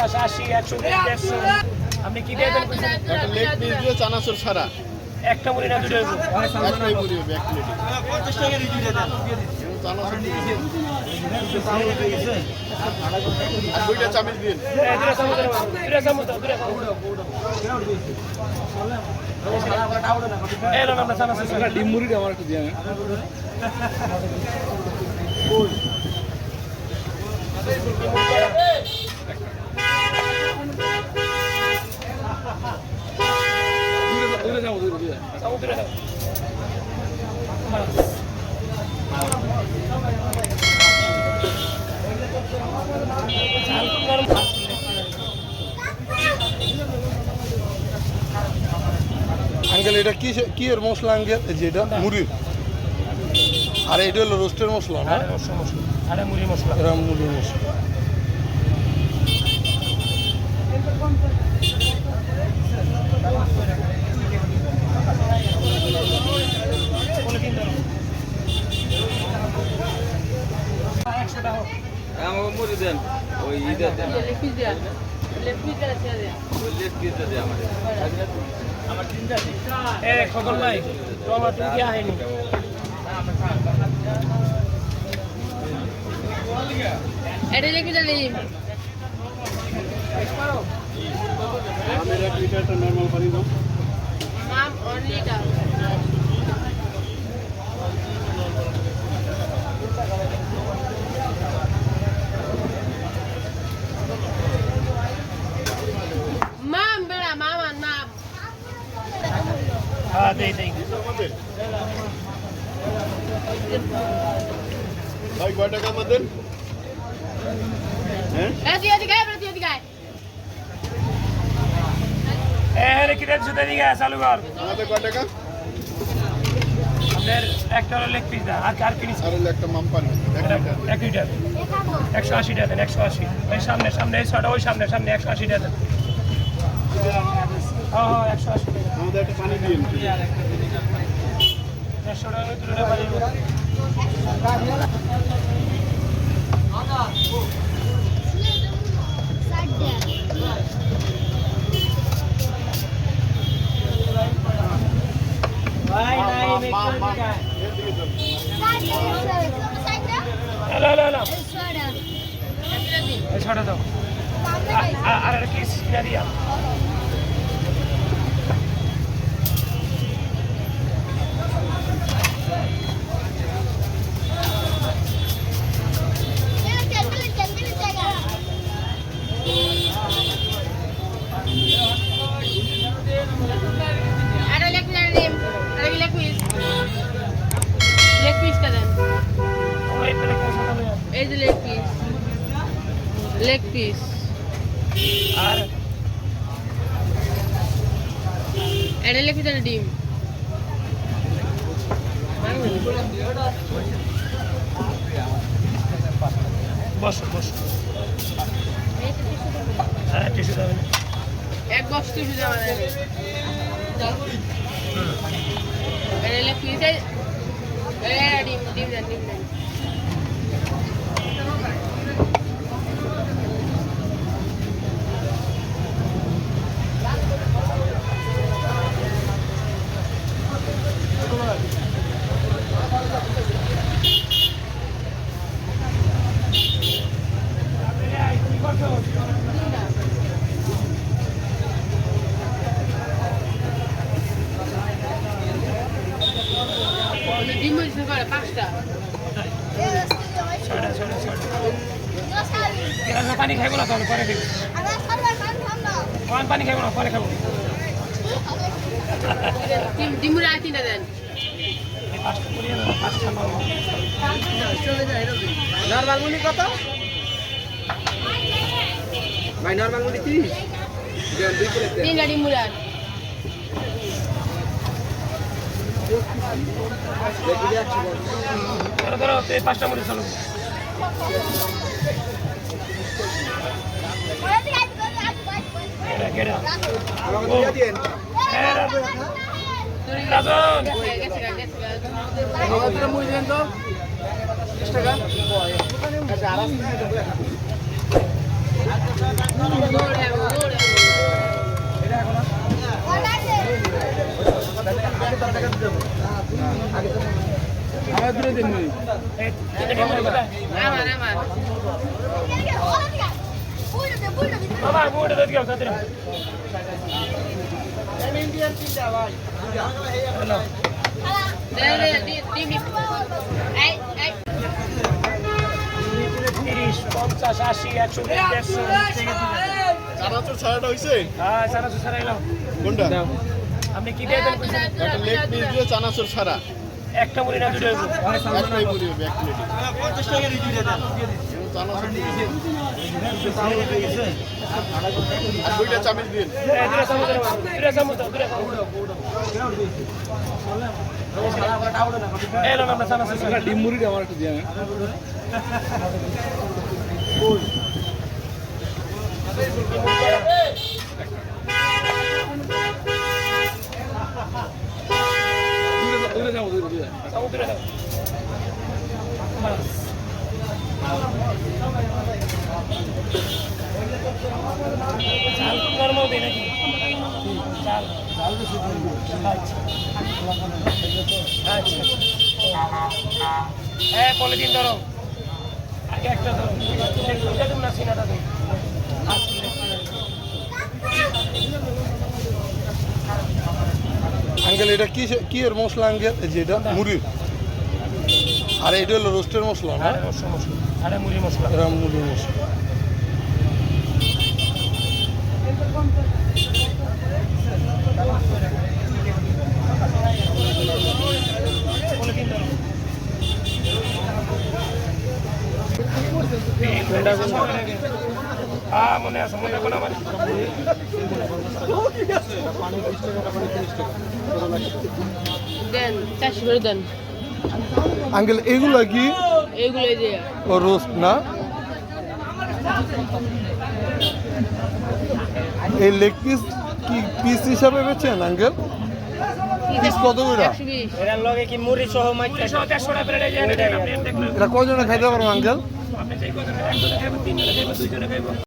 50 80 120 150 আপনি কি দিয়ে দেন কইছেন একটা লেগ পিস দিয়ে চানাচুর ছাড়া একটা মুড়ি না দুটো হইব একটাই মুড়ি হবে এক প্লেটে 50 টাকা দিয়ে দিয়ে দেন চানাচুর দিয়ে আর দুইটা চামিচ দিন দুটো চামচ দাও এই না আমরা চানাচুর ডিম মুড়িটা আমার একটু দিয়ে আঙ্কেল এটা কি এর মশলা আঙ্কেল যেটা মুড়ির আর এটা হলো রোস্টের মশলা না আরে মুড়ি মশলা এরা মুড়ির মশলা আমাকে মুড়ি দেন ওই ইদা দেন লেগ পিসটা দেন আমার তিনটা এ খবর নাই টমেটো কি আইনি এটা লেগে যাবে আমি এক লিটারটা নরমাল পানি দাও মাম অনলি দাও মাম বেড়া মামান মাম হ্যাঁ দেই ভাই কয় টাকা আমাদের হ্যাঁ এদিকে এখানে কি রেট জুতা দিকে চালু কর আমাদের কয় টাকা আপনার একটা হলো লেগ পিস দা আর কিনিস আর হলো একটা মাম পানি এক লিটার 1 লিটার 180 টাকা দেন 180 এই সামনে এই ছটা ওই সামনে 180 টাকা দেন হ্যাঁ 180 টাকা আমাদের একটা পানি দিন 100 টাকা দুটো পানি ভাই নাই না এই ছটা দাও আর একটা কেস কিনা দিয়া লেগ পিসটা দেন ওই পেলে কোসা দাও এই যে লেগ পিস আর এটা লেগ পিস ডিম বস হ্যাঁ টিস্যু দেবেন এক বক্স টিস্যু দেওয়া যাবে এটা লেগ পিস ডিম দেন ডিম মরিচ করে 5টা পানি খাইবো না তাহলে পরে খাইবো পানি খাইবো না পরে খাবো ডিমুর আর 3টা দেন নরমাল মুড়ি কত ভাই নরমাল মুড়ি 30 দেন 2 প্লেট দেন 3টা ডিমুর আর ধরো 5টা মুড়ি চালু আমাকে দিয়ে দেন রাজন আমাকে মুড়ি দেন তো 20 টাকা আচ্ছা আরাম আমার দূরে দিন এই তিনটে ডিমুরি কোথায় আমার মামা বুড়ে দুধ খাও তাড়াতাড়ি হ্যালো ডিম এই এই 30 50 80 100 150 চানাচুর ছাড়াটা হয়েছে হ্যাঁ সারা সারা এলাম কোনটা আপনি কি দিয়ে দেন কইছেন একটা লেগ পিস দিয়ে চানাচুর ছাড়া একটা মুড়ি না দুটো হইব একটাই পুরি হবে এক প্লেটে 50 টাকা দিয়ে দেন চানাচুর আর দুইটা চামিচ দিন দুটো চামচ দাও এলো না আমরা চামচ ডিম মুড়িটা আমার একটু দিয়ে চামচ দুটো দাও চাল নরমাল দেই নাকি চাল আচ্ছা হ্যাঁ পলিথিন ধরো আগে একটা ধরো এটা তুমি না সিনাটা দিই আঙ্কেল এটা কি এর মশলা আঙ্কেল এই যে এটা মুড়ির আর এটা হলো রোস্টের মশলা না আরে মশলা আরে মুড়ি মশলা এটা মুড়ির মশলা পলিথিন ধরো হ্যাঁ মনে আছে মনে কোনো আমার দেন 400 করে দেন আঙ্কেল এগুলা কি এইগুলো এই যে ও রোস্ট না এই লেগ পিস কি পিস হিসাবে বেচেন আঙ্কেল পিস কত করে 120 এর লগে কি মুড়ি সহ মাইতে 150 টাকা প্লেটে যায় আপনি দেখলেন এটা কজনে খাইতে পারবো আঙ্কেল আপনি যেই কজনে একজনে খাইবো তিনজনে খাইবো দুইজনে খাইবো